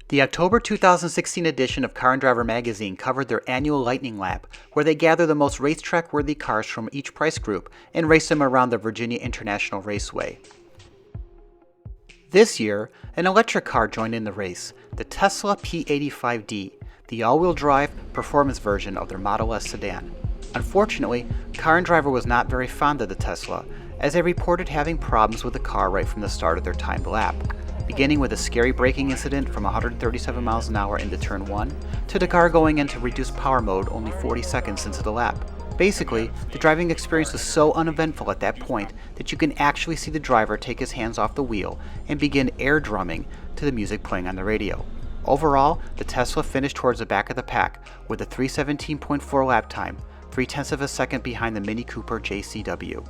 The October 2016 edition of Car and Driver magazine covered their annual Lightning Lap, where they gather the most racetrack-worthy cars from each price group and race them around the Virginia International Raceway. This year, an electric car joined in the race, the Tesla P85D, the all-wheel drive performance version of their Model S sedan. Unfortunately, Car and Driver was not very fond of the Tesla, as they reported having problems with the car right from the start of their timed lap, beginning with a scary braking incident from 137 miles an hour into turn 1, to the car going into reduced power mode only 40 seconds into the lap. Basically, the driving experience was so uneventful at that point that you can actually see the driver take his hands off the wheel and begin air drumming to the music playing on the radio. Overall, the Tesla finished towards the back of the pack with a 3:17.4 lap time, 0.3 of a second behind the Mini Cooper JCW.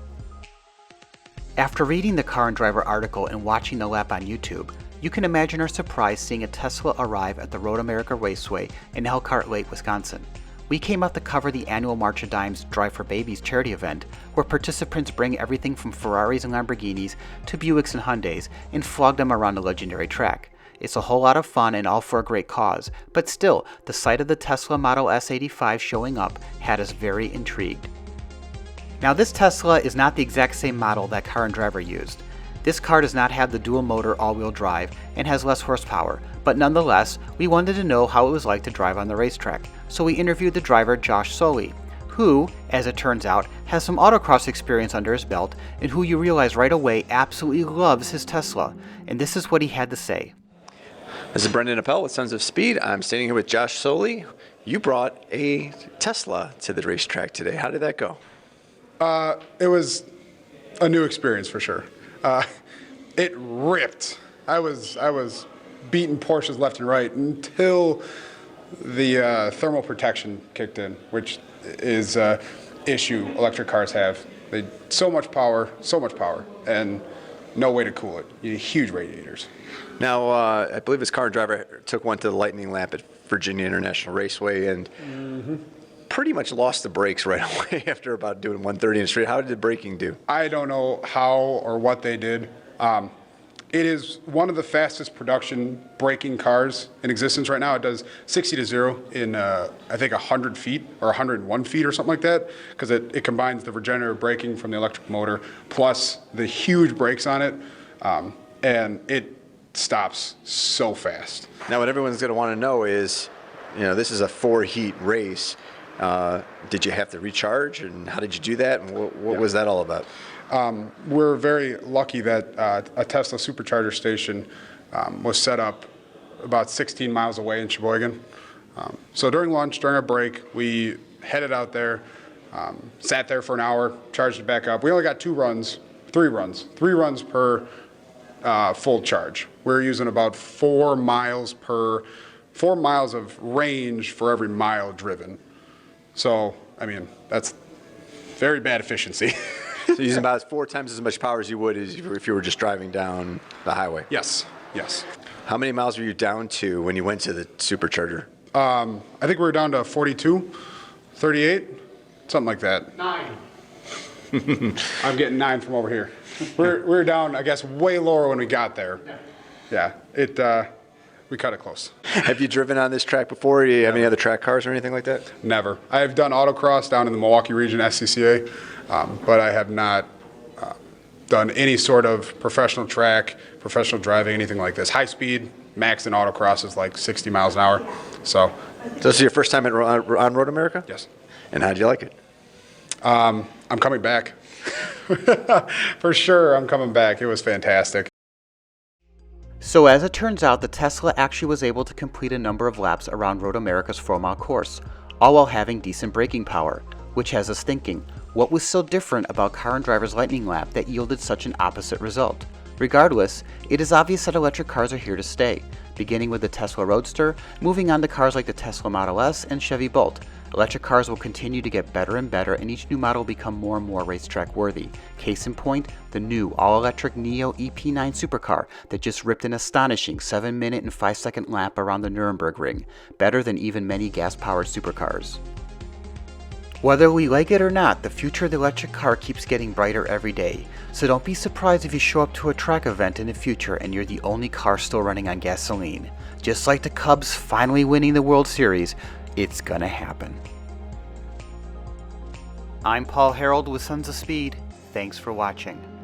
After reading the Car and Driver article and watching the lap on YouTube, you can imagine our surprise seeing a Tesla arrive at the Road America Raceway in Elkhart Lake, Wisconsin. We came out to cover the annual March of Dimes Drive for Babies charity event, where participants bring everything from Ferraris and Lamborghinis to Buicks and Hyundais and flog them around the legendary track. It's a whole lot of fun and all for a great cause, but still, the sight of the Tesla Model S85 showing up had us very intrigued. Now, this Tesla is not the exact same model that Car and Driver used. This car does not have the dual motor all-wheel drive and has less horsepower, but nonetheless, we wanted to know how it was like to drive on the racetrack, so we interviewed the driver Josh Solie, who, as it turns out, has some autocross experience under his belt and who you realize right away absolutely loves his Tesla, and this is what he had to say. This is Brendan Appel with Sons of Speed. I'm standing here with Josh Solie. You brought a Tesla to the racetrack today. How did that go? It was a new experience for sure. It ripped. I was beating Porsches left and right until the thermal protection kicked in, which is an issue electric cars have. They so much power, and no way to cool it. You need huge radiators. Now, I believe this Car and Driver took one to the Lightning Lap at Virginia International Raceway and pretty much lost the brakes right away after about doing 130 in the straight. How did the braking do? I don't know how or what they did. It is one of the fastest production braking cars in existence right now. It does 60 to 0 in, I think, 100 feet or 101 feet or something like that, because it combines the regenerative braking from the electric motor plus the huge brakes on it, and it stops so fast. Now, what everyone's going to want to know is, this is a 4-heat race. Did you have to recharge, and how did you do that, and what was that all about? We're very lucky that a Tesla supercharger station was set up about 16 miles away in Sheboygan. So during lunch, during our break, we headed out there, sat there for an hour, charged it back up. We only got three runs per full charge. We're using about 4 miles of range for every mile driven. So, that's very bad efficiency. So you're using about 4 times as much power as you would if you were just driving down the highway? Yes. How many miles were you down to when you went to the supercharger? I think we were down to 42, 38, something like that. 9. I'm getting 9 from over here. We're down, I guess, way lower when we got there. Yeah, we cut it close. Have you driven on this track before? Do you have any other track cars or anything like that? Never. I've done autocross down in the Milwaukee region, SCCA, but I have not done any sort of professional track, professional driving, anything like this. High speed, max in autocross is like 60 miles an hour. So this is your first time on Road America? Yes. And how did you like it? I'm coming back. For sure, I'm coming back. It was fantastic. So as it turns out, the Tesla actually was able to complete a number of laps around Road America's 4-mile course, all while having decent braking power, which has us thinking, what was so different about Car and Driver's Lightning Lap that yielded such an opposite result? Regardless, it is obvious that electric cars are here to stay, beginning with the Tesla Roadster, moving on to cars like the Tesla Model S and Chevy Bolt. Electric cars will continue to get better and better, and each new model will become more and more racetrack worthy. Case in point, the new all-electric Neo EP9 supercar that just ripped an astonishing 7-minute and 5-second lap around the Nuremberg Ring, better than even many gas-powered supercars. Whether we like it or not, the future of the electric car keeps getting brighter every day. So don't be surprised if you show up to a track event in the future and you're the only car still running on gasoline. Just like the Cubs finally winning the World Series, it's gonna happen. I'm Paul Harold with Sons of Speed. Thanks for watching.